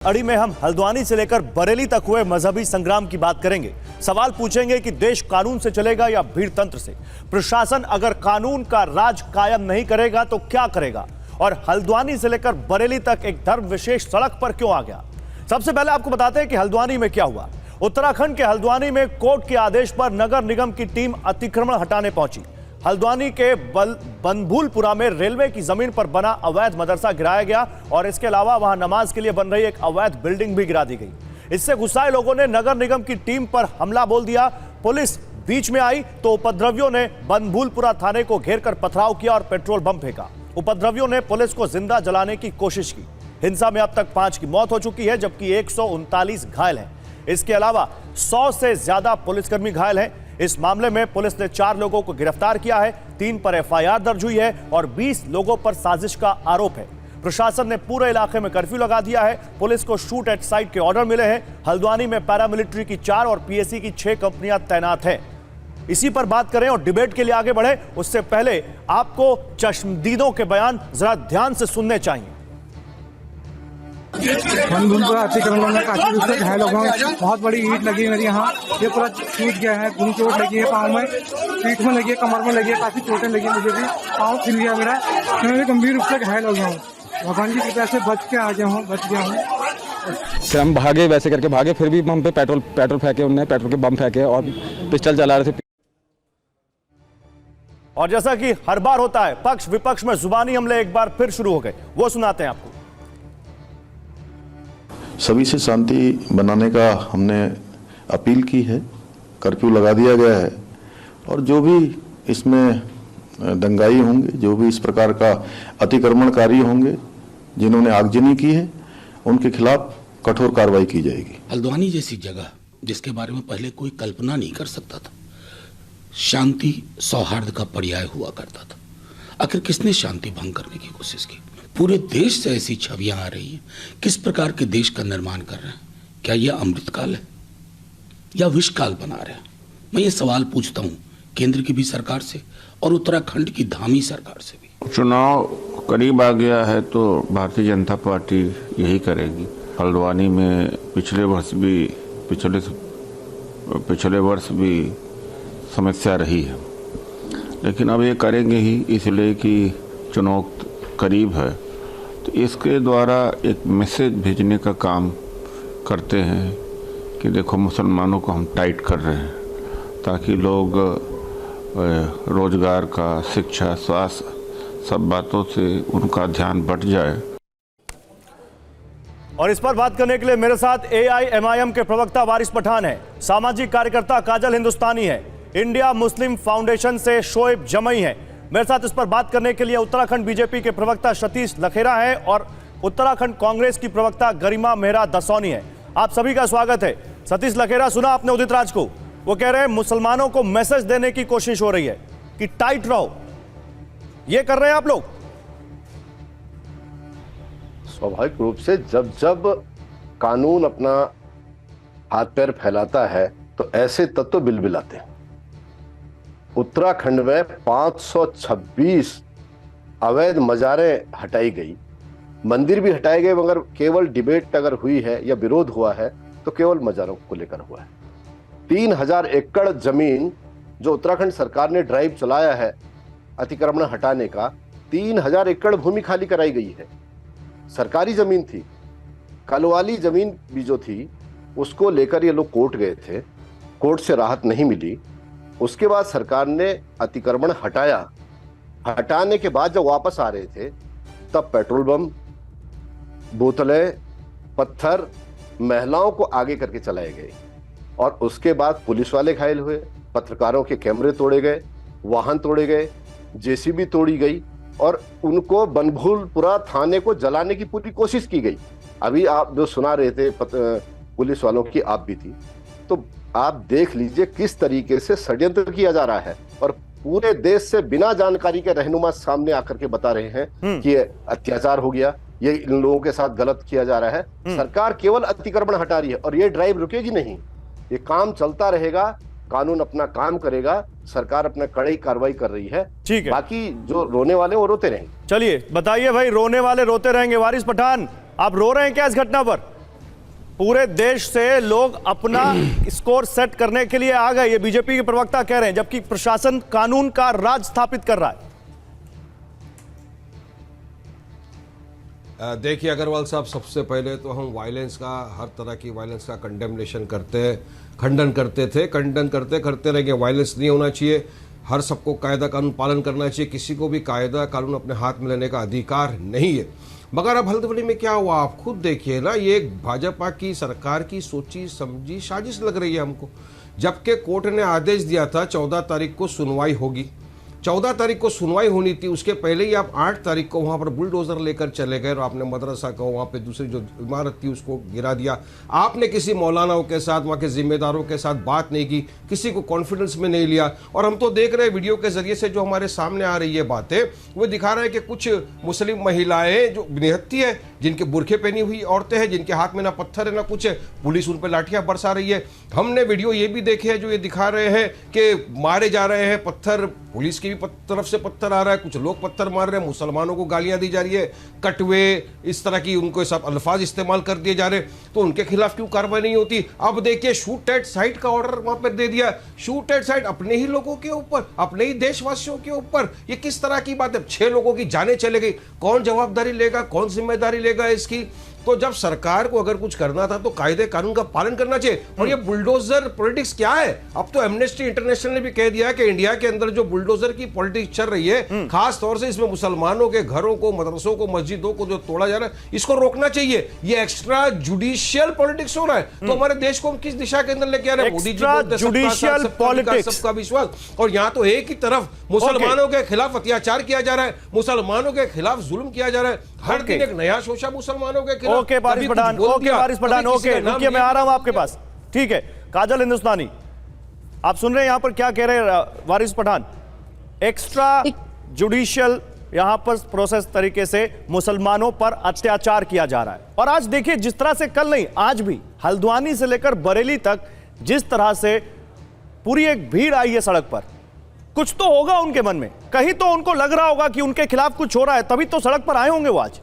अड़ी में हम हल्द्वानी से लेकर बरेली तक हुए मजहबी संग्राम की बात करेंगे। सवाल पूछेंगे कि देश कानून से चलेगा या भीड़ तंत्र से। प्रशासन अगर कानून का राज कायम नहीं करेगा तो क्या करेगा, और हल्द्वानी से लेकर बरेली तक एक धर्म विशेष सड़क पर क्यों आ गया। सबसे पहले आपको बताते हैं कि हल्द्वानी में क्या हुआ। उत्तराखंड के हल्द्वानी में कोर्ट के आदेश पर नगर निगम की टीम अतिक्रमण हटाने पहुंची। हल्द्वानी के बनभूलपुरा में रेलवे की जमीन पर बना अवैध मदरसा गिराया गया और इसके अलावा वहां नमाज के लिए बन रही एक अवैध बिल्डिंग भी गिरा दी गई। इससे गुस्साए लोगों ने नगर निगम की टीम पर हमला बोल दिया। पुलिस बीच में आई तो उपद्रवियों ने बनभूलपुरा थाने को घेरकर पथराव किया और पेट्रोल बम फेंका। उपद्रवियों ने पुलिस को जिंदा जलाने की कोशिश की। हिंसा में अब तक 5 की मौत हो चुकी है, जबकि 139 घायल हैं। इसके अलावा 100 से ज्यादा पुलिसकर्मी घायल हैं। इस मामले में पुलिस ने 4 लोगों को गिरफ्तार किया है, 3 पर एफआईआर दर्ज हुई है और 20 लोगों पर साजिश का आरोप है। प्रशासन ने पूरे इलाके में कर्फ्यू लगा दिया है। पुलिस को शूट एट साइट के ऑर्डर मिले हैं। हल्द्वानी में पैरामिलिट्री की 4 और पीएसी की 6 कंपनियां तैनात हैं। इसी पर बात करें और डिबेट के लिए आगे बढ़े, उससे पहले आपको चश्मदीदों के बयान जरा ध्यान से सुनने चाहिए। बनभूलपुरा अतिक्रमण में काफी रूप से घायल हो गए। बहुत बड़ी ईंट लगी है मेरे यहाँ, ये पूरा टूट गया है। खून चोट लगी है पाँव में, पीठ में लगी है, कमर में लगी है, काफी चोटें लगी है। मुझे भी पाँव छिल गया मेरा, मैं गंभीर रूप से घायल हो गया हूँ। भगवान की कृपा से बच गया हूँ। हम भागे, वैसे करके भागे, फिर भी हम पे पेट्रोल फेंके, उन्होंने पेट्रोल के बम फेंके और पिस्टल चला रहे थे। और जैसा कि हर बार होता है, पक्ष विपक्ष में जुबानी हमले एक बार फिर शुरू हो गए। वो सुनाते हैं आपको। सभी से शांति बनाने का हमने अपील की है, कर्फ्यू लगा दिया गया है और जो भी इसमें दंगाई होंगे, जो भी इस प्रकार का अतिक्रमणकारी होंगे, जिन्होंने आगजनी की है, उनके खिलाफ कठोर कार्रवाई की जाएगी। हल्द्वानी जैसी जगह जिसके बारे में पहले कोई कल्पना नहीं कर सकता था, शांति सौहार्द का पर्याय हुआ करता था, आखिर किसने शांति भंग करने की कोशिश की। पूरे देश से ऐसी छवियां आ रही हैं। किस प्रकार के देश का निर्माण कर रहे हैं? क्या यह अमृतकाल है या विषकाल बना रहे हैं? मैं ये सवाल पूछता हूं केंद्र की भी सरकार से और उत्तराखंड की धामी सरकार से भी। चुनाव करीब आ गया है तो भारतीय जनता पार्टी यही करेगी। हल्द्वानी में पिछले वर्ष भी समस्या रही है, लेकिन अब ये करेंगे ही, इसलिए कि चुनाव करीब है। तो इसके द्वारा एक मैसेज भेजने का काम करते हैं कि देखो मुसलमानों को हम टाइट कर रहे हैं, ताकि लोग रोजगार का, शिक्षा, स्वास्थ्य, सब बातों से उनका ध्यान बट जाए। और इस पर बात करने के लिए मेरे साथ AIMIM के प्रवक्ता वारिस पठान है, सामाजिक कार्यकर्ता काजल हिंदुस्तानी है, इंडिया मुस्लिम फाउंडेशन से शोएब जमई है। मेरे साथ इस पर बात करने के लिए उत्तराखंड बीजेपी के प्रवक्ता सतीश लखेरा है और उत्तराखंड कांग्रेस की प्रवक्ता गरिमा मेहरा दसौनी है। आप सभी का स्वागत है। सतीश लखेरा, सुना आपने उदित राज को, वो कह रहे हैं मुसलमानों को मैसेज देने की कोशिश हो रही है कि टाइट रहो, ये कर रहे हैं आप लोग? स्वाभाविक रूप से जब जब कानून अपना हाथ पैर फैलाता है तो ऐसे तत्व बिलबिलाते हैं। उत्तराखंड में 526 अवैध मजारें हटाई गई, मंदिर भी हटाए गए, मगर केवल डिबेट अगर हुई है या विरोध हुआ है तो केवल मजारों को लेकर हुआ है। 3000 एकड़ जमीन जो उत्तराखंड सरकार ने ड्राइव चलाया है अतिक्रमण हटाने का, 3000 एकड़ भूमि खाली कराई गई है। सरकारी जमीन थी, कल वाली जमीन भी जो थी उसको लेकर ये लोग कोर्ट गए थे, कोर्ट से राहत नहीं मिली। उसके बाद सरकार ने अतिक्रमण हटाया। हटाने के बाद जब वापस आ रहे थे तब पेट्रोल बम, बोतलें, पत्थर महिलाओं को आगे करके चलाए गए और उसके बाद पुलिस वाले घायल हुए, पत्रकारों के कैमरे तोड़े गए, वाहन तोड़े गए, जेसीबी तोड़ी गई और उनको बनभूलपुरा थाने को जलाने की पूरी कोशिश की गई। अभी आप जो सुना रहे थे पुलिस वालों की, आप भी थी, तो आप देख लीजिए किस तरीके से षड्यंत्र किया जा रहा है और पूरे देश से बिना जानकारी के रहनुमा सामने आकर के बता रहे हैं कि ये अत्याचार हो गया, ये इन लोगों के साथ गलत किया जा रहा है। सरकार केवल अतिक्रमण हटा रही है और ये ड्राइव रुकेगी नहीं, ये काम चलता रहेगा, कानून अपना काम करेगा, सरकार अपना कड़ी कार्रवाई कर रही है। ठीक है, बाकी जो रोने वाले वो रोते रहेंगे। चलिए बताइए भाई, रोने वाले रोते रहेंगे। वारिस पठान, आप रो रहे हैं क्या इस घटना पर? पूरे देश से लोग अपना स्कोर सेट करने के लिए आ गए, ये बीजेपी के प्रवक्ता कह रहे हैं, जबकि प्रशासन कानून का राज स्थापित कर रहा है। देखिए अग्रवाल साहब, सबसे पहले तो हम वायलेंस का, हर तरह की वायलेंस का कंडेमनेशन करते, खंडन करते थे, खंडन करते रहेंगे। वायलेंस नहीं होना चाहिए, हर सबको कायदा कानून पालन करना चाहिए, किसी को भी कायदा कानून अपने हाथ में लेने का अधिकार नहीं है। मगर अब हल्द्वानी में क्या हुआ आप खुद देखिए ना, ये भाजपा की सरकार की सोची समझी साजिश लग रही है हमको। जबकि कोर्ट ने आदेश दिया था 14 तारीख को सुनवाई होगी, 14 तारीख को सुनवाई होनी थी, उसके पहले ही आप 8 तारीख को वहाँ पर बुलडोजर लेकर चले गए और आपने मदरसा का वहाँ पे दूसरी जो इमारत थी उसको गिरा दिया। आपने किसी मौलानाओं के साथ, वहाँ के जिम्मेदारों के साथ बात नहीं की, किसी को कॉन्फिडेंस में नहीं लिया। और हम तो देख रहे हैं वीडियो के जरिए से जो हमारे सामने आ रही है बातें, वो दिखा रहे हैं कि कुछ मुस्लिम महिलाएं जो निहत्ती है, जिनके बुरखे पहनी हुई औरतें हैं, जिनके हाथ में ना पत्थर है ना कुछ है, पुलिस उन पर लाठियां बरसा रही है। हमने वीडियो ये भी देखे हैं जो ये दिखा रहे हैं कि मारे जा रहे हैं पत्थर, पुलिस की भी तरफ से पत्थर आ रहा है, कुछ लोग पत्थर मार रहे हैं, मुसलमानों को गालियां दी जा रही है, कटवे, इस तरह की उनको सब अल्फाज इस्तेमाल कर दिए जा रहे, तो उनके खिलाफ क्यों कार्रवाई नहीं होती। अब देखिए शूट एट साइट का ऑर्डर वहां पर दे दिया, शूट एट साइट अपने ही लोगों के ऊपर, अपने ही देशवासियों के ऊपर। ये किस तरह की बात है, 6 लोगों की जानें चले गई, कौन जवाबदारी लेगा, कौन जिम्मेदारी लेगा इसकी। तो जब सरकार को अगर कुछ करना था तो कायदे कानून का पालन करना चाहिए। और ये बुलडोजर पॉलिटिक्स क्या है, अब तो एमनेस्टी इंटरनेशनल ने भी कह दिया कि इंडिया के अंदर जो बुलडोजर की पॉलिटिक्स चल रही है, खास तौर से इसमें मुसलमानों के घरों को, मदरसों को, मस्जिदों को जो तोड़ा जा रहा है, इसको रोकना चाहिए। ये एक्स्ट्रा जुडिशियल पॉलिटिक्स हो रहा है, तो हमारे देश को हम किस दिशा के अंदर लेके आ रहे हैं। मोदी जी बोलते जुडिशियल पॉलिटिक्स, सबका विश्वास, और यहाँ तो एक ही तरफ मुसलमानों के खिलाफ अत्याचार किया जा रहा है, मुसलमानों के खिलाफ जुल्म किया जा रहा है, हर दिन एक नया शोषा मुसलमानों के खिलाफ। ओके बारिश पठान, ओके बारिश पठान, ओके रुकिए, मैं आ रहा हूं आपके पास, ठीक है। काजल हिंदुस्तानी, आप सुन रहे हैं यहां पर क्या कह रहे हैं वारिस पठान, एक्स्ट्रा जुडिशियल यहां पर प्रोसेस तरीके से मुसलमानों पर अत्याचार किया जा रहा है। और आज देखिए जिस तरह से, कल नहीं आज भी हल्द्वानी से लेकर बरेली तक जिस तरह से पूरी एक भीड़ आई है सड़क पर, कुछ तो होगा उनके मन में, कहीं तो उनको लग रहा होगा कि उनके खिलाफ कुछ हो रहा है, तभी तो सड़क पर आए होंगे वो आज।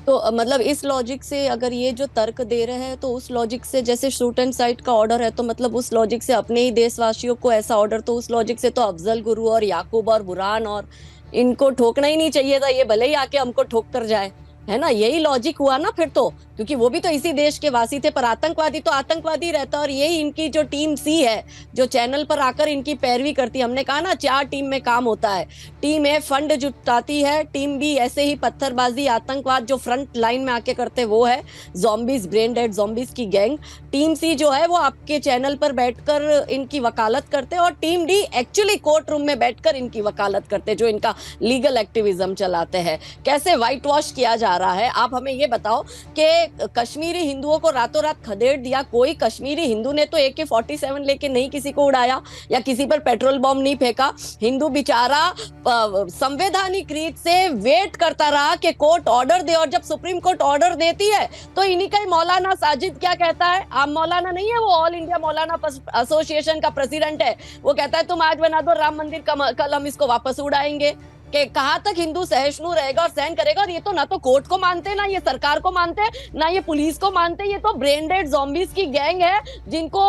तो मतलब इस लॉजिक से अगर ये जो तर्क दे रहे हैं, तो उस लॉजिक से जैसे शूट एंड साइट का ऑर्डर है, तो मतलब उस लॉजिक से अपने ही देशवासियों को ऐसा ऑर्डर, तो उस लॉजिक से तो अफजल गुरु और याकूब और बुरहान और इनको ठोकना ही नहीं चाहिए था, ये भले ही आके हमको ठोक कर जाए, है ना। यही लॉजिक हुआ ना फिर तो, क्योंकि वो भी तो इसी देश के वासी थे, पर आतंकवादी तो आतंकवादी रहता। और यही इनकी जो टीम सी है जो चैनल पर आकर इनकी पैरवी करती है। हमने कहा ना 4 टीम में काम होता है, टीम ए फंड जुटाती है, टीम बी ऐसे ही पत्थरबाजी आतंकवाद जो फ्रंट लाइन में आके करते वो है ज़ॉम्बीज, ब्रेन डेड ज़ॉम्बीज की गैंग। टीम सी जो है वो आपके चैनल पर बैठकर इनकी वकालत करते हैं, और team D actually court room में बैठकर इनकी वकालत करते, जो इनका लीगल एक्टिविज्म चलाते हैं। कैसे व्हाइट वॉश किया जा रहा है, आप हमें ये बताओ कि कश्मीरी हिंदुओं को रातों रात खदेड़ दिया। कोई कश्मीरी हिंदू ने तो AK-47 लेके नहीं किसी को उड़ाया या किसी पर पेट्रोल बॉम्ब नहीं फेंका। हिंदू बेचारा संवैधानिक रीत से वेट करता रहा कि कोर्ट ऑर्डर दे, और जब सुप्रीम कोर्ट ऑर्डर देती है तो इन्हीं का ही मौलाना साजिद क्या कहता है, आम मौलाना नहीं है वो, ऑल इंडिया मौलाना एसोसिएशन का प्रेसिडेंट है, वो कहता है तुम आज बना दो राम मंदिर, कल हम इसको वापस उड़ाएंगे। कि कहाँ तक हिंदू सहिष्णु रहेगा और सहन करेगा। और ये तो ना तो कोर्ट को मानते, ना ये सरकार को मानते, ना ये पुलिस को मानते। ये तो ब्रेन डेड ज़ॉम्बीज की गैंग है, जिनको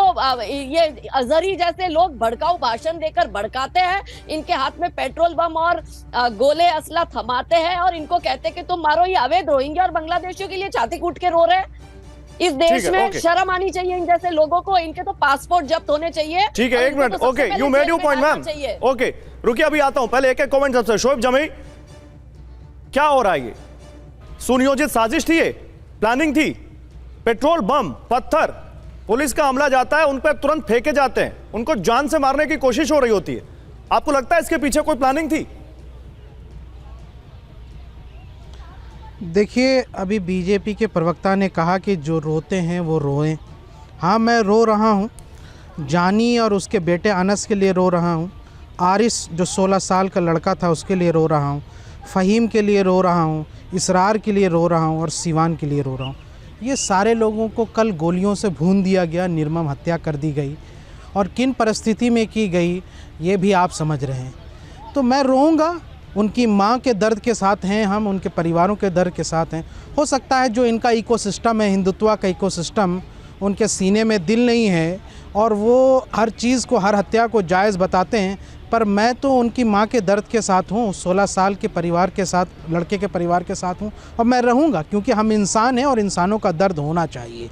ये अजहरी जैसे लोग भड़काऊ भाषण देकर भड़काते हैं, इनके हाथ में पेट्रोल बम और गोले असला थमाते हैं, और इनको कहते हैं कि तुम मारो। ये अवैध रोहिंग्या और बांग्लादेशियों के लिए छाती कूट के रो रहे हैं। इस देश में शर्म आनी चाहिए इन जैसे लोगों को, इनके तो पासपोर्ट जब्त होने चाहिए। ठीक है, एक minute, okay, you made your point ma'am, okay रुकिए, अभी आता हूं, पहले एक एक कमेंट सबसे। शोएब जमी, क्या हो रहा है ये? सुनियोजित साजिश थी, ये प्लानिंग थी? पेट्रोल बम, पत्थर, पुलिस का हमला जाता है, उन पर तुरंत फेंके जाते हैं, उनको जान से मारने की कोशिश हो रही होती है। आपको लगता है इसके पीछे कोई प्लानिंग थी? देखिए, अभी बीजेपी के प्रवक्ता ने कहा कि जो रोते हैं वो रोएं। हाँ, मैं रो रहा हूँ, जानी और उसके बेटे अनस के लिए रो रहा हूँ, आरिस जो 16 साल का लड़का था उसके लिए रो रहा हूँ, फ़हीम के लिए रो रहा हूँ, इसरार के लिए रो रहा हूँ, और सिवान के लिए रो रहा हूँ। ये सारे लोगों को कल गोलियों से भून दिया गया, निर्मम हत्या कर दी गई, और किन परिस्थिति में की गई ये भी आप समझ रहे हैं। तो मैं रोऊंगा, उनकी माँ के दर्द के साथ हैं, हम उनके परिवारों के दर्द के साथ हैं। हो सकता है जो इनका इकोसिस्टम है, हिंदुत्व का इकोसिस्टम, उनके सीने में दिल नहीं है और वो हर चीज़ को, हर हत्या को जायज़ बताते हैं, पर मैं तो उनकी माँ के दर्द के साथ हूँ, 16 साल के परिवार के साथ, लड़के के परिवार के साथ हूँ और मैं रहूँगा, क्योंकि हम इंसान हैं और इंसानों का दर्द होना चाहिए।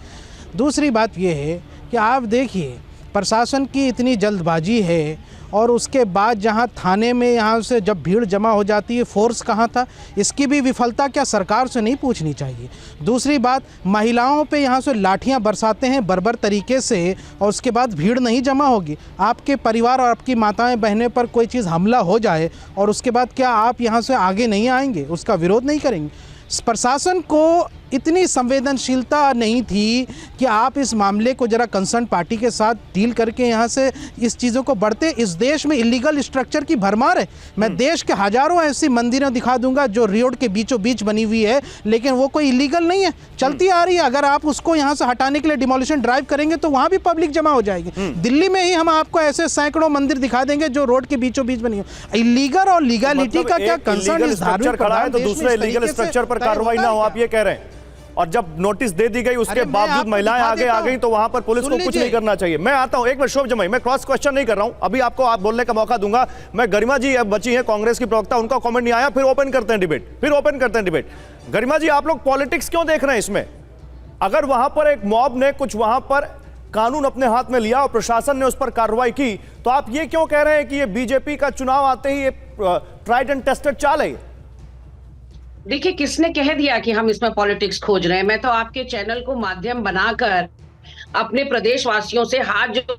दूसरी बात यह है कि आप देखिए प्रशासन की इतनी जल्दबाजी है और उसके बाद जहां थाने में यहाँ से जब भीड़ जमा हो जाती है, फोर्स कहाँ था, इसकी भी विफलता क्या सरकार से नहीं पूछनी चाहिए। दूसरी बात, महिलाओं पे यहाँ से लाठियाँ बरसाते हैं बर्बर तरीके से और उसके बाद भीड़ नहीं जमा होगी। आपके परिवार और आपकी माताएं बहनें पर कोई चीज़ हमला हो जाए और उसके बाद क्या आप यहाँ से आगे नहीं आएंगे, उसका विरोध नहीं करेंगे? प्रशासन को इतनी संवेदनशीलता नहीं थी कि आप इस मामले को जरा कंसर्न पार्टी के साथ डील करके यहाँ से इस चीज़ों को बढ़ते। इस देश में इलीगल स्ट्रक्चर की भरमार है। मैं देश के हजारों ऐसी मंदिरें दिखा दूंगा जो रोड के बीचों बीच बनी हुई है, लेकिन वो कोई इलीगल नहीं है, चलती आ रही है। अगर आप उसको यहाँ से हटाने के लिए डिमोलिशन ड्राइव करेंगे तो वहाँ भी पब्लिक जमा हो जाएगी। दिल्ली में ही हम आपको ऐसे सैकड़ों मंदिर दिखा देंगे जो रोड के बीचों बीच बनी हो। इलीगल और लीगलिटी का क्या कंसर्न इस धार्मिक खड़ा है तो दूसरे इलीगल स्ट्रक्चर पर कार्रवाई ना हो, आप ये कह रहे हैं। और जब नोटिस दे दी गई उसके बावजूद महिलाएं आगे आ गई तो वहां पर पुलिस को कुछ नहीं करना चाहिए। मैं आता हूं, एक मिनट शोभ जमाई, मैं क्रॉस क्वेश्चन नहीं कर रहा हूं, अभी आपको आप बोलने का मौका दूंगा। मैं गरिमा जी अब बची हैं कांग्रेस की प्रवक्ता, उनका कमेंट नहीं आया, फिर ओपन करते हैं डिबेट। गरिमा जी, आप लोग पॉलिटिक्स क्यों देख रहे हैं इसमें? अगर वहां पर एक मॉब ने कुछ वहां पर कानून अपने हाथ में लिया और प्रशासन ने उस पर कार्रवाई की, तो आप ये क्यों कह रहे हैं कि ये बीजेपी का चुनाव आते ही ये ट्राइड एंड टेस्टेड चाल है? देखिए, किसने कह दिया कि हम इसमें पॉलिटिक्स खोज रहे हैं? मैं तो आपके चैनल को माध्यम बनाकर अपने प्रदेशवासियों से हाथ जोड़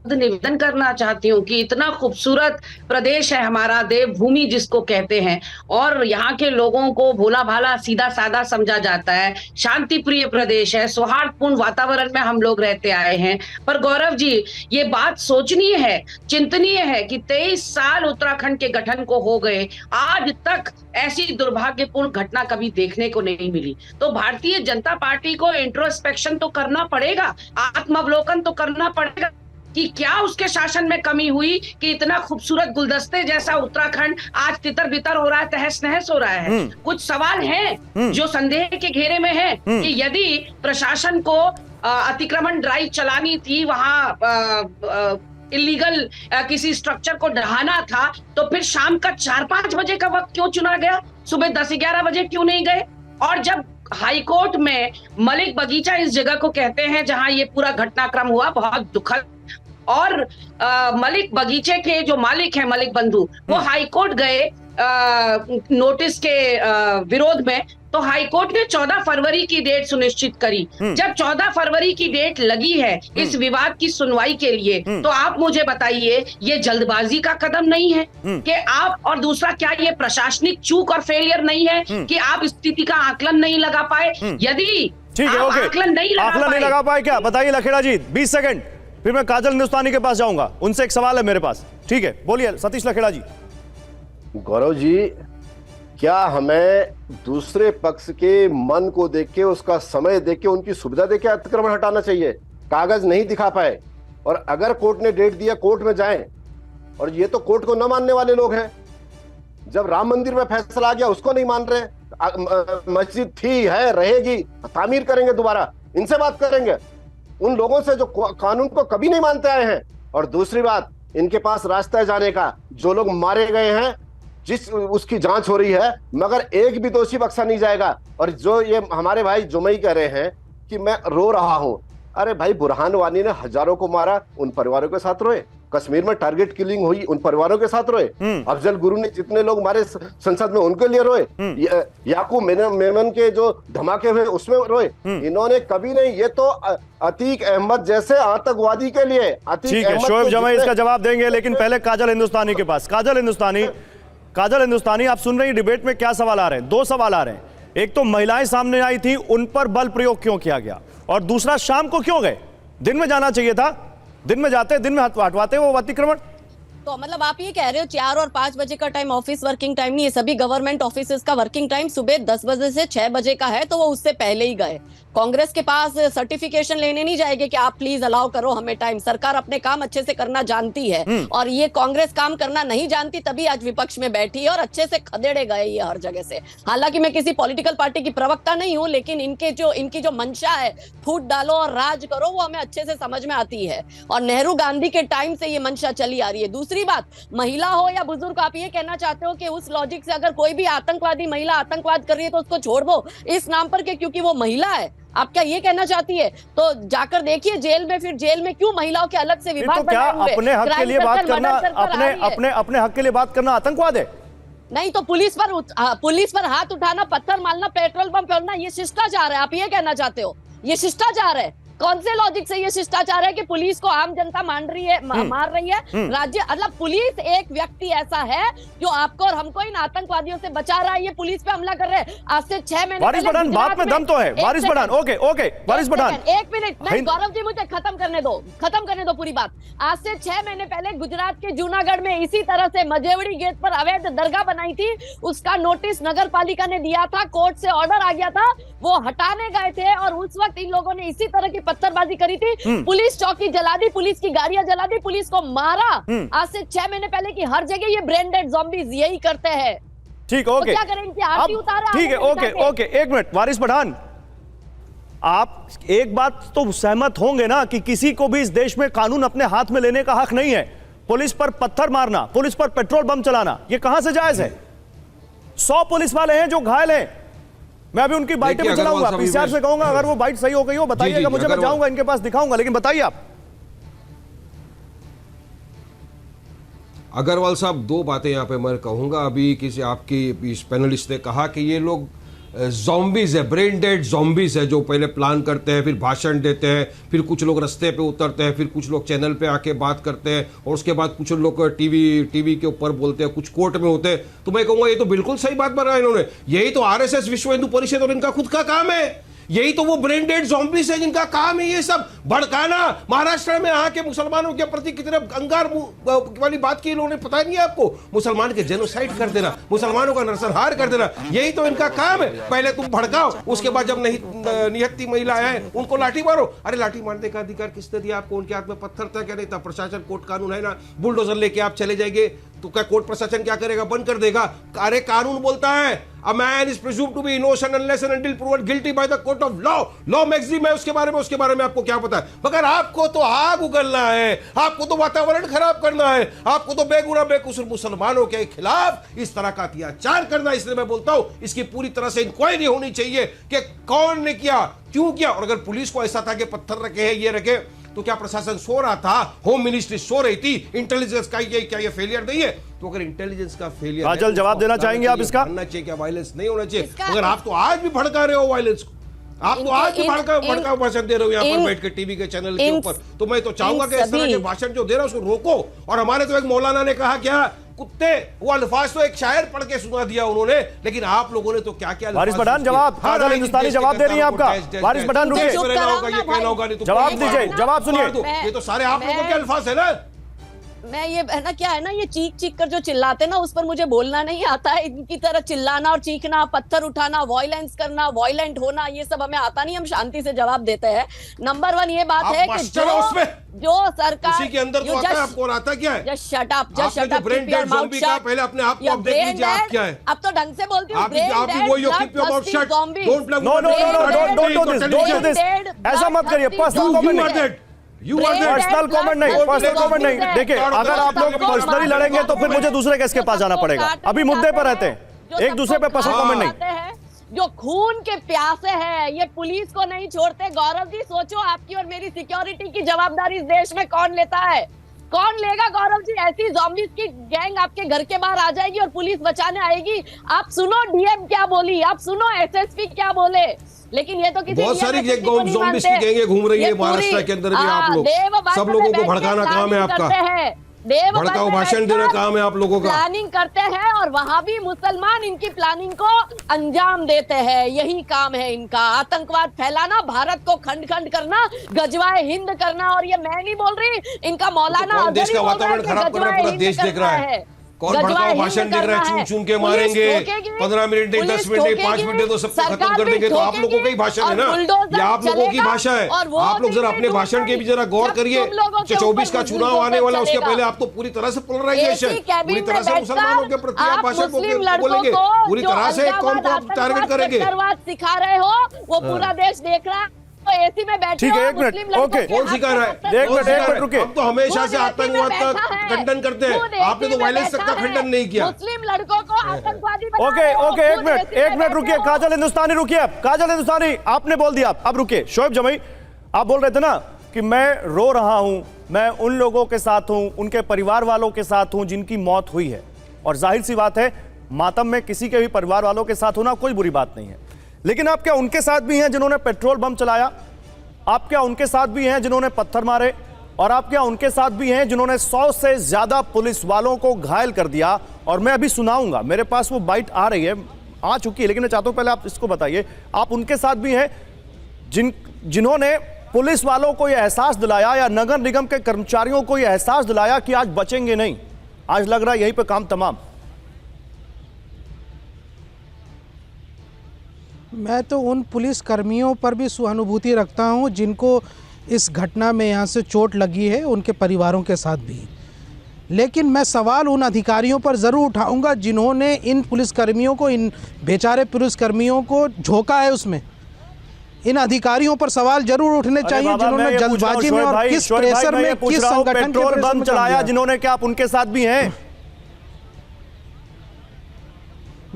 निवेदन करना चाहती हूँ कि इतना खूबसूरत प्रदेश है हमारा, देवभूमि जिसको कहते हैं, और यहाँ के लोगों को भोला भाला सीधा साधा समझा जाता है। शांति प्रिय प्रदेश है, सौहार्दपूर्ण वातावरण में हम लोग रहते आए हैं। पर गौरव जी, ये बात सोचनीय है, चिंतनीय है कि 23 साल उत्तराखंड के गठन को हो गए, आज तक ऐसी दुर्भाग्यपूर्ण घटना कभी देखने को नहीं मिली। तो भारतीय जनता पार्टी को इंट्रोस्पेक्शन तो करना पड़ेगा, आत्मावलोकन तो करना पड़ेगा कि क्या उसके शासन में कमी हुई कि इतना खूबसूरत गुलदस्ते जैसा उत्तराखंड आज तितर बितर हो रहा है, तहस नहस हो रहा है। कुछ सवाल हैं जो संदेह के घेरे में है कि यदि प्रशासन को अतिक्रमण ड्राइव चलानी थी, वहां इलीगल किसी स्ट्रक्चर को ढहाना था, तो फिर शाम का 4-5 बजे का वक्त क्यों चुना गया? सुबह 10-11 बजे क्यों नहीं गए? और जब हाईकोर्ट में मलिक बगीचा इस जगह को कहते हैं जहां ये पूरा घटनाक्रम हुआ, बहुत दुखद, और मलिक बगीचे के जो मालिक हैं, मलिक बंधु, वो हाईकोर्ट गए नोटिस के विरोध में, तो हाईकोर्ट ने 14 फरवरी की डेट सुनिश्चित करी। जब 14 फरवरी की डेट लगी है इस विवाद की सुनवाई के लिए, तो आप मुझे बताइए, ये जल्दबाजी का कदम नहीं है कि आप, और दूसरा क्या ये प्रशासनिक चूक और फेलियर नहीं है कि आप स्थिति का आकलन नहीं लगा पाए? यदि ठीक है, ओके, आकलन नहीं लगा पाए क्या बताइए लखेड़ा जी, 20 सेकंड, फिर मैं काजल हिंदुस्तानी के पास जाऊंगा, उनसे एक सवाल है मेरे पास। ठीक है, बोलिए सतीश लखेड़ा जी। गौरव जी, क्या हमें दूसरे पक्ष के मन को देख के, उसका समय देख के, उनकी सुविधा देख के अतिक्रमण हटाना चाहिए? कागज नहीं दिखा पाए और अगर कोर्ट ने डेट दिया, कोर्ट में जाएं। और ये तो कोर्ट को न मानने वाले लोग हैं। जब राम मंदिर में फैसला आ गया उसको नहीं मान रहे, मस्जिद थी, है, रहेगी, तामीर करेंगे दोबारा, इनसे बात करेंगे, उन लोगों से जो कानून को कभी नहीं मानते आए हैं। और दूसरी बात, इनके पास रास्ता है जाने का। जो लोग मारे गए हैं, जिस उसकी जांच हो रही है, मगर एक भी दोषी बख्शा नहीं जाएगा। और जो ये हमारे भाई जुमई कह रहे हैं कि मैं रो रहा हूं, अरे भाई, बुरहान वानी ने हजारों को मारा, उन परिवारों के साथ रोए। कश्मीर में टारगेट किलिंग हुई, उन परिवारों के साथ रोए। अफजल गुरु ने जितने लोग मारे संसद में, उनके लिए रोए। याकूब मेमन के जो धमाके हुए उसमें रोए। इन्होंने कभी नहीं। ये तो अतीक अहमद जैसे आतंकवादी के लिए। ठीक है, शोएब जमाई इसका जवाब देंगे, लेकिन पहले काजल हिंदुस्तानी के पास। काजल हिंदुस्तानी, आप सुन रही हैं डिबेट में क्या सवाल आ रहे हैं? 2 सवाल आ रहे हैं। एक तो महिलाएं सामने आई थी, उन पर बल प्रयोग क्यों किया गया, और दूसरा शाम को क्यों गए? दिन में जाना चाहिए था, दिन में जाते, दिन में हटवाते वो अतिक्रमण। तो मतलब आप ये कह रहे हो 4 और 5 बजे का टाइम ऑफिस वर्किंग टाइम नहीं है, सभी गवर्नमेंट ऑफिस का वर्किंग टाइम सुबह 10 बजे से 6 बजे का है, तो वो उससे पहले ही गए। कांग्रेस के पास सर्टिफिकेशन लेने नहीं जाएगी कि आप प्लीज अलाउ करो हमें टाइम। सरकार अपने काम अच्छे से करना जानती है और ये कांग्रेस काम करना नहीं जानती, तभी आज विपक्ष में बैठी है और अच्छे से खदेड़े गए ये हर जगह से। हालांकि मैं किसी पॉलिटिकल पार्टी की प्रवक्ता नहीं हूं, लेकिन इनकी जो मंशा है फूट डालो और राज करो, वो हमें अच्छे से समझ में आती है और नेहरू गांधी के टाइम से ये मंशा चली आ रही है। दूसरी बात, महिला हो या बुजुर्ग, आप ये कहना चाहते हो कि उस लॉजिक से अगर कोई भी आतंकवादी महिला आतंकवाद कर रही है तो उसको छोड़ दो इस नाम पर के क्योंकि वो महिला है? आप क्या ये कहना चाहती है? तो जाकर देखिए जेल में, फिर जेल में क्यों महिलाओं के अलग से विभाग तो क्या अपने हक के लिए बात करना, अपने हक के लिए बात करना आतंकवाद है? नहीं तो पुलिस पर हाथ उठाना, पत्थर मारना, पेट्रोल पंप फोड़ना, ये शिष्टाचार है। आप ये कहना चाहते हो ये शिष्टाचार है? कौन से लॉजिक से ये शिष्टाचार है कि पुलिस को आम जनता मार रही है? राज्य मतलब पुलिस एक व्यक्ति ऐसा है जो आपको और हमको इन आतंकवादियों से बचा रहा है, ये पुलिस पे हमला कर रहे हैं। आज से 6 महीने वारिस पठान, बात में दम तो है। वारिस पठान, ओके वारिस पठान, 1 मिनट, नहीं गौरव जी मुझे खत्म करने दो पूरी बात। आज से 6 महीने पहले गुजरात के जूनागढ़ में इसी तरह से मजेवड़ी गेट पर अवैध दरगाह बनाई थी, उसका नोटिस नगर पालिका ने दिया था, कोर्ट से ऑर्डर आ गया था, वो हटाने गए थे और उस वक्त इन लोगों ने इसी तरह की पत्थरबाजी करी थी। पुलिस चौकी जला दी, पुलिस की गाड़ियां जला दी, पुलिस को मारा। आज से 6 महीने पहले की हर जगह ये ब्रेन डेड ज़ॉम्बीज यही करते हैं। ठीक, ओके, तो क्या करें, इनकी आरती उतारा? ठीक है, ओके 1 मिनट। वारिस पठान, आप एक बात तो सहमत होंगे ना कि किसी को भी इस देश में कानून अपने हाथ में लेने का हक नहीं है। पुलिस पर पत्थर मारना, पुलिस पर पेट्रोल बम चलाना, ये कहां से जायज है? 100 पुलिस वाले हैं जो घायल हैं। मैं अभी उनकी बाइटें भी चलाऊंगा, पीसीआर से कहूंगा अगर वो बाइट सही हो गई हो बताइएगा मुझे, मैं जाऊंगा इनके पास दिखाऊंगा, लेकिन बताइए आप। अग्रवाल साहब, 2 बातें यहाँ पे मैं कहूंगा। अभी किसी आपकी इस पैनलिस्ट ने कहा कि ये लोग ज़ॉम्बीज है, ब्रेन डेड ज़ॉम्बीज है, जो पहले प्लान करते हैं, फिर भाषण देते हैं, फिर कुछ लोग रास्ते पे उतरते हैं, फिर कुछ लोग चैनल पे आके बात करते हैं और उसके बाद कुछ लोग टीवी के ऊपर बोलते हैं, कुछ कोर्ट में होते हैं। तो मैं कहूँगा ये तो बिल्कुल सही बात बनाया इन्होंने। यही तो आरएसएस, विश्व हिंदू परिषद और इनका खुद का काम है। यही तो वो ब्रेन डेड ज़ॉम्बीज है जिनका काम है ये सब भड़काना। महाराष्ट्र में आके मुसलमानों के प्रति कितने अंगार वाली बात की इन्होंने, पता नहीं है आपको? मुसलमान के जेनोसाइड कर देना, मुसलमानों का नरसंहार कर देना, यही तो इनका काम है। पहले तुम भड़काओ, उसके बाद जब निहत्ती महिलाएं हैं उनको लाठी मारो। अरे लाठी मारने का अधिकार किसने दिया आपको? उनके हाथ में पत्थर था क्या? नहीं था। प्रशासन, कोर्ट कानून है ना, बुलडोजर लेके आप चले जाएंगे तो क्या कोर्ट प्रशासन क्या करेगा? बंद कर देगा। अरे कानून बोलता है A man is presumed to be innocent unless and until proven guilty by the court of law. Law magazine है उसके बारे में आपको क्या पता है? मगर आपको तो आग उगलना है, आपको तो वातावरण खराब करना है, आपको तो बेगुनाह बेकसूर मुसलमानों के खिलाफ इस तरह का अत्याचार करना। इसलिए मैं बोलता हूं इसकी पूरी तरह से इंक्वायरी होनी चाहिए कि कौन ने किया, क्यों किया। और अगर पुलिस को ऐसा था कि पत्थर रखे हैं, ये रखे, तो क्या प्रशासन सो रहा था? होम मिनिस्ट्री सो रही थी? इंटेलिजेंस का ये फेलियर नहीं है? तो अगर इंटेलिजेंस का फेलियर है, काजल जवाब देना चाहेंगे आप इसका? बनना चाहिए क्या वायलेंस नहीं होना चाहिए? अगर आप तो आज भी भड़का रहे हो वायलेंस को, आप तो आज भी भड़का भाषण दे रहे हो यहाँ पर बैठ के टीवी के चैनल के ऊपर, तो मैं तो चाहूंगा कि इस तरह के भाषण जो दे रहा है उसको रोको। और हमारे तो एक मौलाना ने कहा क्या, कुत्ते, वो अल्फाज तो एक शायर पढ़ के सुना दिया उन्होंने, लेकिन आप लोगों ने तो क्या क्या। वारिस पठान जवाब, काजल हिंदुस्तानी जवाब दे रही है आपका। वारिस पठान रुकिए, जवाब दीजिए, जवाब सुनिए। ये तो सारे आप लोगों के अल्फाज है ना। मैं ये है ना, क्या है ना, ये चीख कर जो चिल्लाते ना, उस पर मुझे बोलना नहीं आता है। इनकी तरह चिल्लाना और चीखना, पत्थर उठाना, वायलेंस करना, वायलेंट होना, ये सब हमें आता नहीं। हम शांति से जवाब देते हैं। नंबर 1 ये बात है कि जो सरकार के अंदर तो आता है, आपको आता क्या है? Just shut up, just shut up, brain dead zombie का पहले अपने आप को अपडेट कीजिए, आप क्या है? अब तो ढंग से बोलती हूं। आप भी वो you keep your mouth shut, don't plug, no don't do this, ऐसा मत करिए। पर्सनल कमेंट नहीं। देखिए, अगर आप लोग पर्सनली लड़ेंगे तो फिर मुझे दूसरे केस के पास जाना पड़ेगा। अभी मुद्दे पर रहते हैं, एक दूसरे पे पर्सनल कमेंट नहीं। जो खून के प्यासे हैं, ये पुलिस को नहीं छोड़ते। गौरव जी सोचो, आपकी और मेरी सिक्योरिटी की जवाबदारी इस देश में कौन लेता है? कौन लेगा गौरव जी? ऐसी ज़ॉम्बीज की गैंग आपके घर के बाहर आ जाएगी और पुलिस बचाने आएगी। आप सुनो डीएम क्या बोली, आप सुनो एसएसपी क्या बोले, लेकिन ये तो किसी बहुत सारी ज़ॉम्बीज की गैंगे घूम रही है महाराष्ट्र के अंदर भी। आप लोग सब लोगों को भड़काना काम है आपका, भड़काऊ भाषण देना काम है आप लोगों का। प्लानिंग करते हैं और वहां भी मुसलमान इनकी प्लानिंग को अंजाम देते हैं। यही काम है इनका, आतंकवाद फैलाना, भारत को खंड खंड करना, गजवाए हिंद करना। और ये मैं नहीं बोल रही, इनका मौलाना देश का वातावरण खराब कर रहा है, पूरा देश देख रहा है। कौन भड़काऊ भाषण दे रहा है, चुन चुन के मारेंगे, 15 मिनट नहीं, 10 मिनट नहीं, 5 मिनट नहीं तो सबको खत्म कर देंगे। तो आप लोगों का ही भाषण है ना, ये आप लोगों की भाषा है। आप लोग जरा अपने भाषण के भी जरा गौर करिए। 24 का चुनाव आने वाला, उसके पहले आप तो पूरी तरह से पोलराइजेशन, पूरी तरह से मुसलमानों के प्रति आप भाषण बोलेंगे, पूरी तरह से कौन को आप टारगेट करेंगे। सिखा रहे हो, वो पूरा देश देख रहा है, तो एसी में बैठे ठीक है, एक मिनट, ओके, कौन सिखा रहा है? एक मिनट रुकिए। हम तो हमेशा से आतंकवाद का खंडन करते हैं, आपने तो वायलेंस तक का खंडन नहीं किया। मुस्लिम लड़कों को आतंकवादी ओके, एक मिनट रुकिए, काजल हिंदुस्तानी रुकिए। अब काजल हिंदुस्तानी आपने बोल दिया, अब रुकिए। शोएब जमई, आप बोल रहे थे ना कि मैं रो रहा हूं, मैं उन लोगों के साथ हूं, उनके परिवार वालों के साथ हूं जिनकी मौत हुई है, और जाहिर सी बात है मातम में किसी के भी परिवार वालों के साथ होना कोई बुरी बात नहीं है, लेकिन आप क्या उनके साथ भी हैं जिन्होंने पेट्रोल बम चलाया? आप क्या उनके साथ भी हैं जिन्होंने पत्थर मारे? और आप क्या उनके साथ भी हैं जिन्होंने 100 से ज्यादा पुलिस वालों को घायल कर दिया? और मैं अभी सुनाऊंगा, मेरे पास वो बाइट आ रही है, आ चुकी है, लेकिन मैं चाहता हूं पहले आप इसको बताइए, आप उनके साथ भी हैं जिन्होंने पुलिस वालों को यह एहसास दिलाया या नगर निगम के कर्मचारियों को यह एहसास दिलाया कि आज बचेंगे नहीं, आज लग रहा है यहीं पे काम तमाम? मैं तो उन पुलिस कर्मियों पर भी सहानुभूति रखता हूं जिनको इस घटना में यहाँ से चोट लगी है, उनके परिवारों के साथ भी। लेकिन मैं सवाल उन अधिकारियों पर ज़रूर उठाऊंगा जिन्होंने इन पुलिसकर्मियों को, इन बेचारे पुलिसकर्मियों को झोंका है उसमें। इन अधिकारियों पर सवाल जरूर उठने चाहिए जिन्होंने जल्दबाजी में और किस प्रेशर में, किस संगठन पेट्रोल बम चलाया जिन्होंने, क्या आप उनके साथ भी हैं?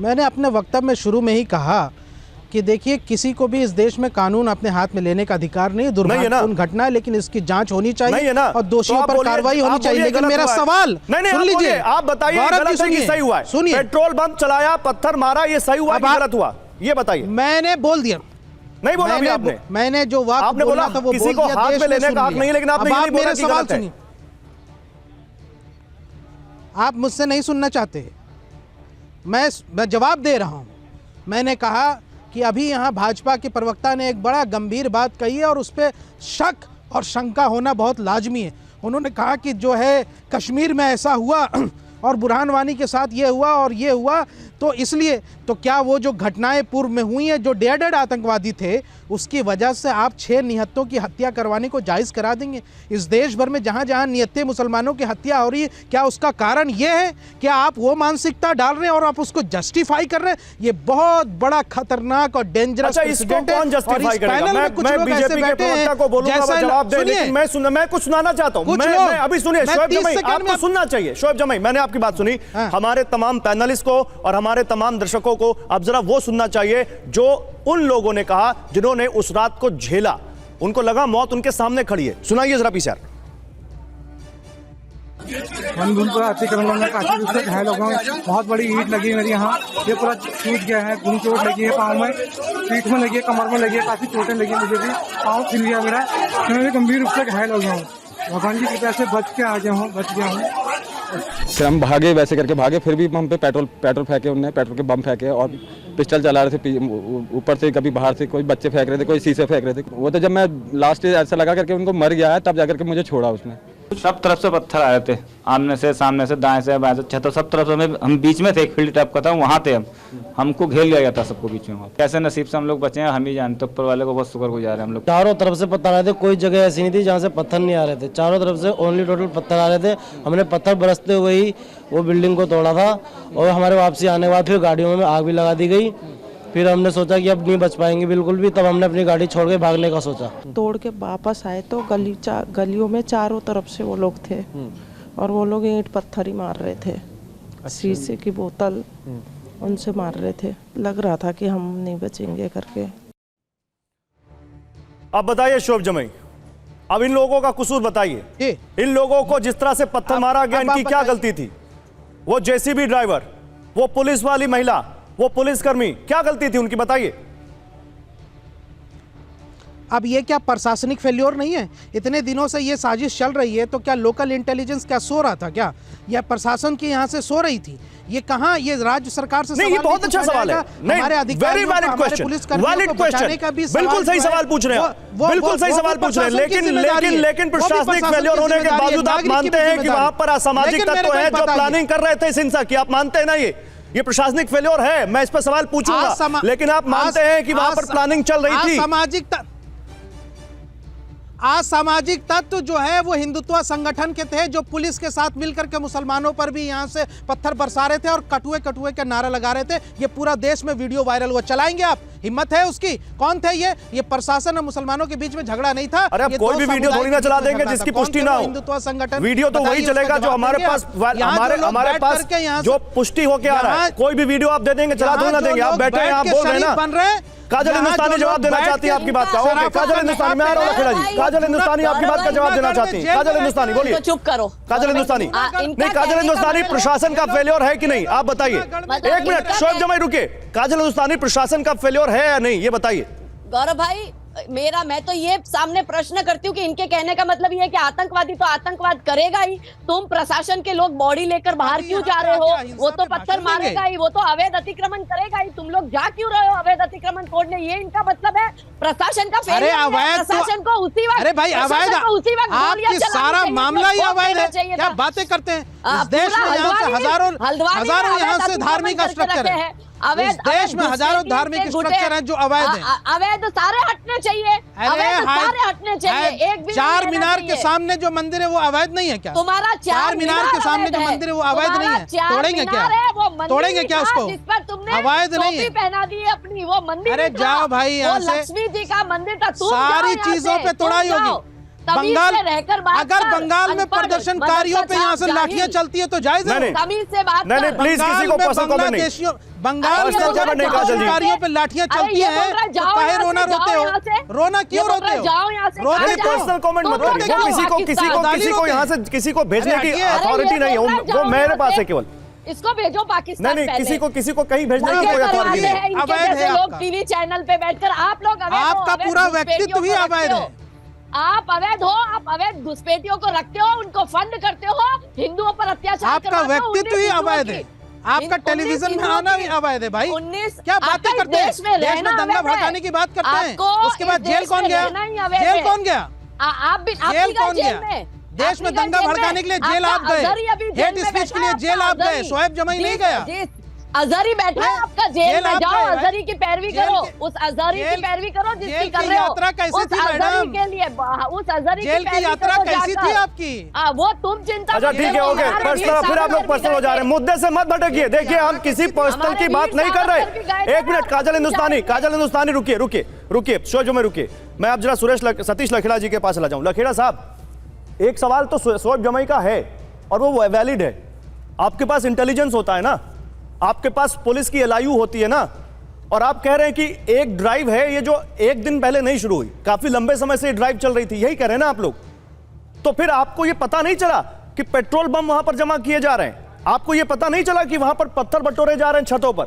मैंने अपने वक्तव्य में शुरू में ही कहा कि देखिए, किसी को भी इस देश में कानून अपने हाथ में लेने का अधिकार नहीं है। दुर्भाग्यपूर्ण घटना है, लेकिन इसकी जांच होनी चाहिए और दोषियों पर कार्रवाई होनी चाहिए। लेकिन मेरा सवाल सुन लीजिए, आप बताइए गलत है कि सही हुआ है? सुनिए, पेट्रोल बम चलाया, पत्थर मारा, ये सही हुआ कि गलत हुआ, ये बताइए। मैंने बोल दिया, नहीं बोला अभी आपने? मैंने जो वाक्य बोला था वो किसी को हाथ में लेने का हक नहीं, लेकिन आपने ये नहीं बोला कि गलत है। आप मुझसे नहीं सुनना चाहते, मैं जवाब दे रहा हूं। मैंने कहा कि अभी यहाँ भाजपा के प्रवक्ता ने एक बड़ा गंभीर बात कही है और उस पर शक और शंका होना बहुत लाजमी है। उन्होंने कहा कि जो है कश्मीर में ऐसा हुआ और बुरहान वानी के साथ ये हुआ और ये हुआ, तो इसलिए तो क्या वो जो घटनाएं पूर्व में हुई हैं, जो डेढ़ आतंकवादी थे, उसकी वजह से आप 6 निहत्तों की हत्या करवाने को जायज़ करा देंगे? इस देश भर में जहाँ जहाँ निहत्ते मुसलमानों की हत्या हो रही है, क्या उसका कारण ये है? क्या आप वो मानसिकता डाल रहे हैं और आप उसको जस्टिफाई कर रहे हैं? ये बहुत बड़ा खतरनाक और डेंजरस प्रेसिडेंट है। और इस पैनल में कुछ लोग ऐसे बैठे हैं, मैं कुछ सुनाना चाहता हूँ। अभी सुनिए शोएब जमई, आपको सुनना चाहिए। शोएब जमई, मैंने आपकी बात सुनी, हमारे तमाम पैनलिस्ट को और हमारे तमाम दर्शकों को अब जरा वो सुनना चाहिए जो उन लोगों ने कहा जिन्होंने उस रात को झेला, उनको लगा मौत उनके सामने खड़ी है। सुनाइए जरा पीछे। पूरा अतिक्रमण में काफी दूर से घायल हो गया, बहुत बड़ी ईंट लगी है मेरी यहाँ, ये पूरा टूट गया है, खून चोट लगी है पाँव में, पीठ में लगी है, कमर में लगी है, काफी चोटें लगी है, मुझे भी पाँव छिल गया मेरा, मैं गंभीर रूप से घायल हो गया हूँ। भगवान की कृपा से बच के आ गया हूँ, बच गया हूँ। फिर हम भागे, वैसे करके भागे, फिर भी हम पे पेट्रोल फेंके उन्होंने, पेट्रोल के बम फेंके और पिस्टल चला रहे थे ऊपर से, कभी बाहर से कोई बच्चे फेंक रहे थे, कोई शीशे फेंक रहे थे। वो तो जब मैं लास्ट ऐसा लगा करके उनको मर गया है, तब जाकर के मुझे छोड़ा उसने। सब तरफ से पत्थर आ रहे थे, आमने से, सामने से, दाएं से, बाएं से, तो सब तरफ से। हम बीच में थे, एक फील्ड टाइप का था, वहाँ थे हमको घेर लिया गया था सबको बीच में। कैसे नसीब से हम लोग बचे हैं हम ही जानते, ऊपर वाले को बहुत शुक्रगुजार हैं हम लोग। चारों तरफ से पत्थर आ रहे थे, कोई जगह ऐसी नहीं थी जहाँ से पत्थर नहीं आ रहे थे, चारों तरफ से ओनली टोटल पत्थर आ रहे थे। हमने पत्थर बरसते हुए ही वो बिल्डिंग को तोड़ा था और हमारे वापसी आने के बाद फिर गाड़ियों में आग भी लगा दी गई। फिर हमने सोचा कि अब नहीं बच पाएंगे बिल्कुल भी, तब हमने अपनी गाड़ी छोड़ के भागने का सोचा। तोड़ के वापस आए तो गलियों में चारों तरफ से वो लोग थे और वो लोग ईंट पत्थर ही मार रहे थे, शीशे की बोतल उनसे मार रहे थे। लग रहा था कि हम नहीं बचेंगे करके। अब बताइए शोएब जमई, अब इन लोगों का कसूर बताइए। इन लोगों को जिस तरह से पत्थर मारा गया, इनकी क्या गलती थी? वो जेसीबी ड्राइवर, वो पुलिस वाली महिला, वो पुलिसकर्मी, क्या गलती थी उनकी, बताइए। अब ये क्या प्रशासनिक फेल्योर नहीं है? इतने दिनों से ये साजिश चल रही है तो क्या लोकल इंटेलिजेंस क्या सो रहा था क्या? या प्रशासन की यहाँ से सो रही थी? ये कहाँ, ये राज्य सरकार से नहीं, ये बहुत अच्छा सवाल है। नहीं, very valid question, valid question, बिल्कुल सही सवाल पूछ रहे हैं, बिल्कुल सही सवाल पूछ रहे हैं। लेकिन प्रशासनिक फेलियर होने के बावजूद आप मानते हैं कि वहां पर असामाजिक तत्व है जो प्लानिंग कर रहे थे इस हिंसा की? आप मानते हैं ना ये प्रशासनिक फेलियर है? मैं इस पर सवाल पूछूंगा, लेकिन आप मानते हैं कि वहां पर प्लानिंग चल रही थी? असामाजिक तत्व जो है वो हिंदुत्व संगठन के थे जो पुलिस के साथ मिलकर के मुसलमानों पर भी यहां से पत्थर बरसा रहे थे और कटुए कटुए के नारा लगा रहे थे। ये पूरा देश में वीडियो वायरल हुआ। चलाएंगे आप? हिम्मत है उसकी? कौन थे ये प्रशासन और मुसलमानों के बीच में झगड़ा नहीं था। अरे अब कोई भी वीडियो थोड़ी ना चला देंगे जिसकी पुष्टि ना हो। हिंदुत्व संगठन वीडियो तो वही चलेगा जो हमारे पास जो पुष्टि होके आ रहा है। कोई भी वीडियो आप दे देंगे, चला थोड़ी ना देंगे। आप बैठे हैं, आप बोल रहे हैं ना। काजल हिंदुस्तानी जवाब देना चाहती है आपकी बात का। ओके, काजल हिंदुस्तानी, मैं आ रहा हूं लखेड़ा जी। काजल हिंदुस्तानी आपकी बात का जवाब देना चाहती है। काजल हिंदुस्तानी बोलिए। चुप करो काजल हिंदुस्तानी। नहीं, काजल हिंदुस्तानी प्रशासन का फेलियर है कि नहीं, आप बताइए। एक मिनट, शोएब जमाई रुकिए। काजल हिंदुस्तानी प्रशासन का फेलियर है या नहीं, ये बताइए। गौरव भाई, मैं तो ये सामने प्रश्न करती हूँ कि इनके कहने का मतलब ये है कि आतंकवादी तो आतंकवाद करेगा ही, तुम प्रशासन के लोग बॉडी लेकर बाहर क्यों जा रहे हो? वो तो पत्थर मारेगा ही, वो तो अवैध अतिक्रमण करेगा ही, तुम लोग जा क्यों रहे हो अवैध अतिक्रमण तोड़ने? ये इनका मतलब है प्रशासन का फेलियर है। प्रशासन को उसी वक्त, अरे भाई अवैध, आपकी सारा मामला ही अवैध है। क्या बातें करते हैं? इस देश में यहाँ से हजारों यहाँ से धार्मिक स्ट्रक्चर है। इस देश में हजारों धार्मिक स्ट्रक्चर हैं जो अवैध हैं। अवैध सारे हटने चाहिए, अवैध सारे हटने चाहिए। एक भी चार मीनार के सामने जो मंदिर है वो अवैध नहीं है क्या? तुम्हारा चार मीनार के सामने जो मंदिर है वो अवैध नहीं है? तोड़ेंगे क्या? तोड़ेंगे क्या उसको? अवैध नहीं है। पहना दी है अपनी, वो मंदिर। अरे जाओ भाई यहाँ से। लक्ष्मी जी का मंदिर था। सारी चीजों पे तोड़ाई होगी। बंगाल, अगर बंगाल में प्रदर्शनकारियों पे यहाँ से लाठियां चलती है तो जायज है? तमीज से बात नहीं, प्लीज किसी को पर्सनल कमेंट नहीं। बंगाल में प्रदर्शनकारियों पे लाठियां चलती हैं तो काहे रोना रोते हो? रोना क्यों रोते हो? पर्सनल कमेंट मत करिए। किसी को यहाँ से किसी को भेजने की अथॉरिटी नहीं है, वो मेरे पास है केवल। इसको भेजो पाकिस्तान। नहीं, किसी को कहीं भेजने की कोई अथॉरिटी नहीं। अवैध है लोग टीवी चैनल पे बैठकर, आप लोग आपका पूरा व्यक्तित्व ही अवैध है। आप अवैध हो, आप अवैध घुसपैठियों को रखते हो, उनको फंड करते हो, हिंदुओं पर अत्याचार आपका व्यक्तित्व ही अवैध है। आपका टेलीविजन में आना भी अवैध है भाई। क्या बातें करते हैं? देश में दंगा भड़काने की बात करते हैं, उसके बाद जेल कौन गया? जेल कौन गया? आप भी जेल कौन गया? देश में दंगा भड़काने के लिए जेल आप गए, हेट स्पीच के लिए जेल आप गए, शोएब जमाई नहीं गया। अजहरी बैठा है आपका जेल में, जाओ अजहरी की पैरवी करो, उस अजहरी की पैरवी करो जिसकी कर रहे हो। यात्रा कैसी थी मैडम? के लिए उस अजहरी जेल की यात्रा कैसी थी आपकी? वो तुम चिंता। अच्छा ठीक है, ओके, पर्सनल, फिर आप लोग पर्सनल हो जा रहे हैं। मुद्दे से मत भटकिए। देखिए, हम किसी पर्सनल की बात नहीं कर रहे। एक मिनट, काजल हिंदुस्तानी रुकिए, शोएब जमाई रुकिए। मैं अब जरा सतीश लखेड़ा जी के पास चला जाऊं। लखेड़ा साहब, एक सवाल तो शोएब जमाई का है और वो वैलिड है। आपके पास इंटेलिजेंस होता है ना, आपके पास पुलिस की LIU होती है ना, और आप कह रहे हैं कि एक ड्राइव है ये जो एक दिन पहले नहीं शुरू हुई, काफी लंबे समय से ड्राइव चल रही थी, यही कह रहे हैं ना आप लोग? तो फिर आपको ये पता नहीं चला कि पेट्रोल बम वहां पर जमा किए जा रहे हैं? आपको ये पता नहीं चला कि वहां पर पत्थर बटोरे जा रहे हैं छतों पर?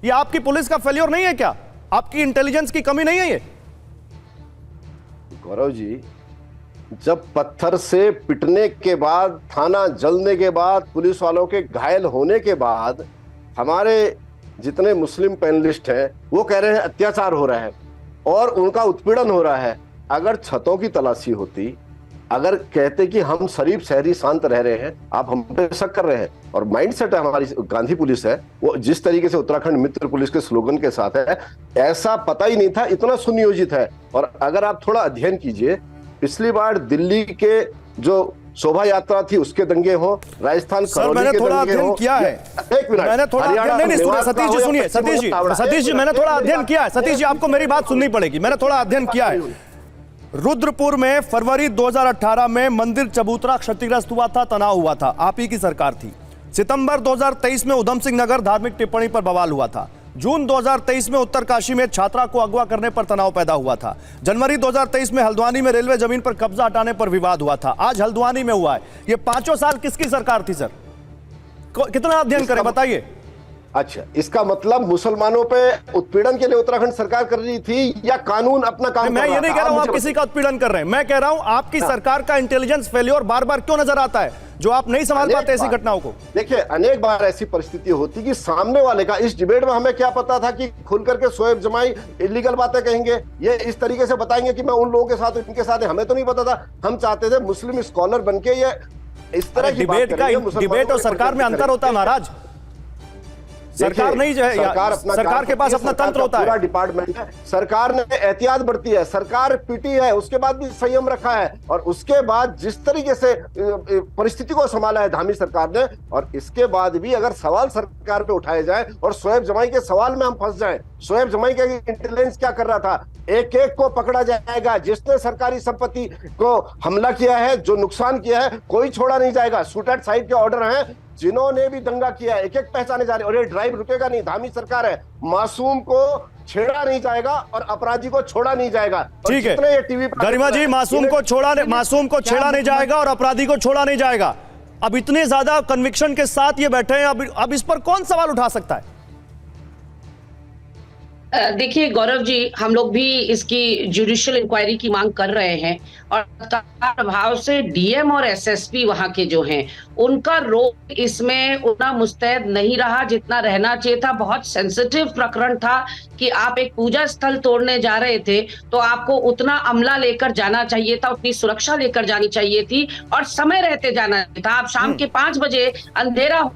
ये आपकी पुलिस का फेलियर नहीं है क्या? आपकी इंटेलिजेंस की कमी नहीं है ये? गौरव जी, जब पत्थर से पिटने के बाद, थाना जलने के बाद, पुलिस वालों के घायल होने के बाद हमारे जितने मुस्लिम पैनलिस्ट हैं वो कह रहे हैं अत्याचार हो रहा है और उनका उत्पीड़न हो रहा है। अगर छतों की तलाशी होती, अगर कहते कि हम शरीफ शहरी शांत रह रहे हैं, आप हम पे शक कर रहे हैं। और माइंडसेट है हमारी गांधी पुलिस है, वो जिस तरीके से उत्तराखंड मित्र पुलिस के स्लोगन के साथ है, ऐसा पता ही नहीं था, इतना सुनियोजित है। और अगर आप थोड़ा अध्ययन कीजिए, पिछली बार दिल्ली के जो शोभा यात्रा थी उसके दंगे हो, राजस्थान मैंने थोड़ा अध्ययन किया है। एक मिनट, मैंने थोड़ा सतीश जी सुनिए, सतीश जी मैंने थोड़ा अध्ययन किया है। सतीश जी, आपको मेरी बात सुननी पड़ेगी। मैंने थोड़ा अध्ययन किया है। रुद्रपुर में फरवरी 2018 में मंदिर चबूतरा क्षतिग्रस्त हुआ था, तनाव हुआ था, आप ही की सरकार थी। सितंबर 2023 में उधम सिंह नगर धार्मिक टिप्पणी पर बवाल हुआ था। जून 2023 में उत्तरकाशी में छात्रा को अगवा करने पर तनाव पैदा हुआ था। जनवरी 2023 में हल्द्वानी में रेलवे जमीन पर कब्जा हटाने पर विवाद हुआ था। आज हल्द्वानी में हुआ है। ये 5 साल किसकी सरकार थी सर? कितना अध्ययन करें बताइए? अच्छा, इसका मतलब मुसलमानों पे उत्पीड़न के लिए उत्तराखंड सरकार कर रही थी या कानून अपना काम मैं कर ये रहा नहीं था? कह रहा हूं आप आप किसी का उत्पीड़न कर रहे हैं, मैं कह रहा हूं आपकी सरकार का इंटेलिजेंस फेल्योर बार बार क्यों नजर आता है, जो आप नहीं संभाल पाते ऐसी घटनाओं को। देखिए, अनेक बार ऐसी परिस्थिति होती कि सामने वाले का, इस डिबेट में हमें क्या पता था कि खुल करके शोएब जमाई इलीगल बातें कहेंगे, ये इस तरीके से बताएंगे कि मैं उन लोगों के साथ इनके साथ, हमें तो नहीं पता था। हम चाहते थे मुस्लिम स्कॉलर बनके ये इस तरह की बात करेंगे। डिबेट और सरकार में अंतर होता है महाराज। सरकार नहीं जो है, सरकार के पास अपना तंत्र होता है, पूरा डिपार्टमेंट है। सरकार ने एहतियात बरती है, सरकार पीटी है, उसके बाद भी संयम रखा है, और उसके बाद जिस तरीके से परिस्थिति को संभाला है धामी सरकार ने, और इसके बाद भी अगर सवाल सरकार पे उठाए जाए और शोएब जमाई के सवाल में हम फंस जाएं, शोएब जमाई का इंटेलिजेंस क्या कर रहा था, एक एक को पकड़ा जाएगा, जिसने सरकारी संपत्ति को हमला किया है, जो नुकसान किया है, कोई छोड़ा नहीं जाएगा। शूट एट साइट के ऑर्डर हैं, जिन्होंने भी दंगा किया है एक एक पहचाने जा रहे, और ये ड्राइव रुकेगा नहीं। धामी सरकार है, मासूम को छेड़ा नहीं जाएगा और अपराधी को छोड़ा नहीं जाएगा। ठीक है गरिमा जी, मासूम को छेड़ा नहीं जाएगा और अपराधी को छोड़ा नहीं जाएगा। अब इतने ज्यादा कन्विक्शन के साथ ये बैठे हैं, अब इस पर कौन सवाल उठा सकता है? देखिए गौरव जी, हम लोग भी इसकी जुडिशियल इंक्वायरी की मांग कर रहे हैं, और प्रभाव से डीएम और एसएसपी वहां के जो हैं, उनका रोल इसमें उतना मुस्तैद नहीं रहा जितना रहना चाहिए था। बहुत सेंसिटिव प्रकरण था कि आप एक पूजा स्थल तोड़ने जा रहे थे तो आपको उतना अमला लेकर जाना चाहिए था, उतनी सुरक्षा लेकर जानी चाहिए थी, और समय रहते जाना था। आप शाम के 5 बजे अंधेरा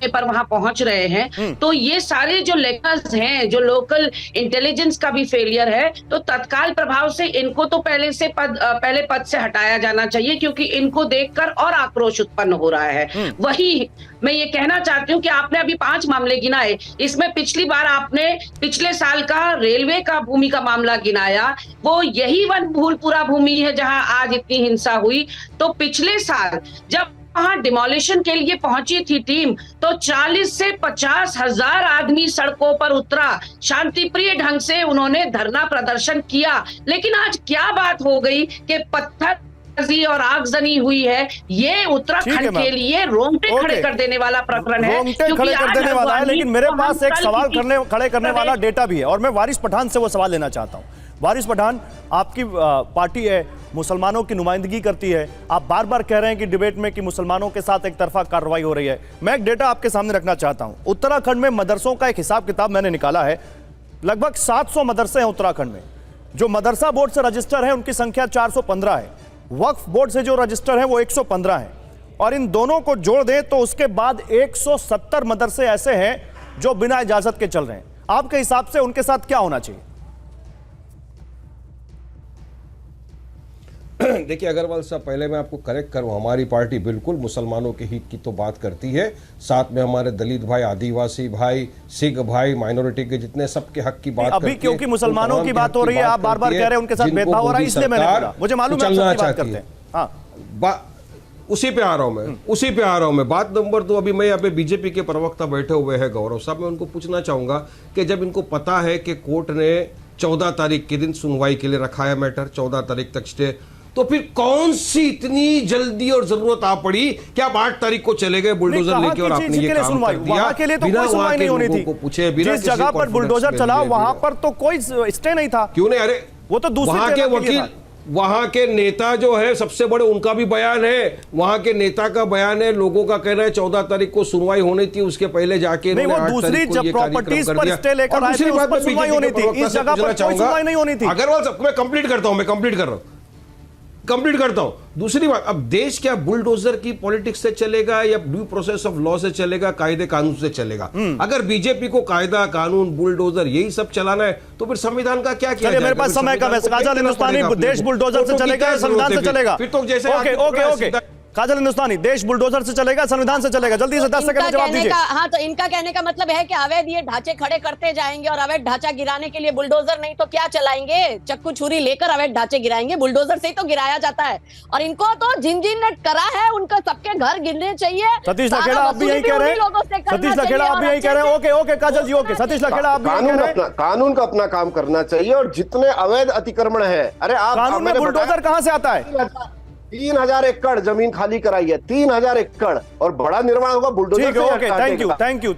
पर वहां पहुंच रहे हैं, तो ये सारे जो लेकर्स हैं, जो लोकल इंटेलिजेंस का भी फेलियर है, तो तत्काल प्रभाव से इनको तो पहले पद से हटाया जाना चाहिए, क्योंकि इनको देखकर और आक्रोश उत्पन्न हो रहा है। वही मैं ये कहना चाहती हूँ कि आपने अभी 5 मामले गिनाए, इसमें पिछली बार आपने पिछले साल का रेलवे का भूमि का मामला गिनाया, वो यही पूरा भूमि है जहां आज इतनी हिंसा हुई। तो पिछले साल जब वहां डिमोलिशन के लिए पहुंची थी टीम, तो 40 से 50 हजार आदमी सड़कों पर उतरा, शांतिप्रिय ढंग से उन्होंने धरना प्रदर्शन किया। लेकिन आज क्या बात हो गई कि पत्थरबाजी और आगजनी हुई है। ये उत्तराखंड के लिए रोंगटे खड़े कर देने वाला प्रकरण है, रोंगटे खड़े कर देने वाला है। लेकिन मेरे पास एक सवाल खड़े करने वाला डेटा भी है, और मैं वारिस पठान से वो सवाल लेना चाहता हूं। वारिस पठान, आपकी पार्टी है, मुसलमानों की नुमाइंदगी करती है, आप बार बार कह रहे हैं कि डिबेट में कि मुसलमानों के साथ एक तरफा कार्रवाई हो रही है। मैं एक डेटा आपके सामने रखना चाहता हूं। उत्तराखंड में मदरसों का एक हिसाब किताब मैंने निकाला है। लगभग 700 मदरसे हैं उत्तराखंड में। जो मदरसा बोर्ड से रजिस्टर है उनकी संख्या 415 है, वक्फ बोर्ड से जो रजिस्टर है वो 115 है, और इन दोनों को जोड़ दें तो उसके बाद 170 मदरसे ऐसे हैं जो बिना इजाजत के चल रहे हैं। आपके हिसाब से उनके साथ क्या होना चाहिए? देखिए अग्रवाल साहब, पहले मैं आपको करेक्ट करूं, हमारी पार्टी बिल्कुल मुसलमानों के हित की तो बात करती है, साथ में हमारे दलित भाई, आदिवासी भाई, सिख भाई, माइनॉरिटी के जितने सबके हक की बात अभी क्योंकि मुसलमानों की बात हो रही है, आप बार बार कह रहे हैं उनके साथ भेदभाव हो रहा है, इसलिए मैंने बोला। मुझे मालूम है आप सबकी बात करते हैं। हाँ, उसी पे आ रहा हूं मैं। बात नंबर 2, अभी मैं यहाँ पे बीजेपी के प्रवक्ता बैठे हुए हैं गौरव साहब, मैं उनको पूछना चाहूंगा कि जब इनको पता है कि कोर्ट ने 14 तारीख के दिन सुनवाई के लिए रखा है मैटर, 14 तारीख तक स्टे, तो फिर कौन सी इतनी जल्दी और जरूरत आ पड़ी कि आप 8 तारीख को चले गए बुलडोजर लेके और आपने ये काम कर दिया? वहां के लिए तो कोई सुनवाई नहीं होनी थी, जिस जगह पर बुलडोजर चला वहां पर तो कोई स्टे नहीं था। क्यों नहीं? अरे वो तो दूसरे वहां के वकील, वहां के नेता जो है सबसे बड़े, उनका भी बयान है, वहां के नेता का बयान है, लोगों का कहना है 14 तारीख को सुनवाई होनी थी, उसके पहले जाके नहीं, वो दूसरी जब प्रॉपर्टीज पर स्टे लेकर आए थे उस पर सुनवाई होनी थी, इस जगह पर कोई सुनवाई नहीं होनी थी। अग्रवाल साहब, मैं कंप्लीट करता हूं। दूसरी बात, अब देश क्या बुलडोजर की पॉलिटिक्स से चलेगा या ड्यू प्रोसेस ऑफ लॉ से चलेगा, कायदे कानून से चलेगा? अगर बीजेपी को कायदा कानून बुलडोजर यही सब चलाना है तो फिर संविधान का क्या किया? मेरे पास समय कम है। काजल हिंदुस्तानी, देश बुलडोजर से चलेगा, संविधान से चलेगा? फिर तो जैसे ओके काजल हिंदुस्तानी, देश बुलडोजर से चलेगा, संविधान से चलेगा? जल्दी से 10 सेकंड में जवाब दीजिए। हाँ, तो इनका कहने का मतलब है कि अवैध ये ढांचे खड़े करते जाएंगे, और अवैध ढांचा गिराने के लिए बुलडोजर नहीं तो क्या चलाएंगे? चक्कू छुरी लेकर अवैध ढांचे गिराएंगे? बुलडोजर से ही तो गिराया जाता है, और इनको तो जिन ने करा है उनका सबके घर गिरने चाहिए। सतीश लखेड़ा आप भी यही कह रहे हैं? सतीश लखेड़ा आप भी यही कह रहे हैं? ओके काजल जी, ओके सतीश लखेड़ा आप भी कानून का अपना काम करना चाहिए, और जितने अवैध अतिक्रमण है, अरे आप कानून में बुलडोजर कहां से आता है? 3000 एकड़ जमीन खाली कराई है, 3000 एकड़, और बड़ा निर्माण होगा बुलडोजर से। Thank you.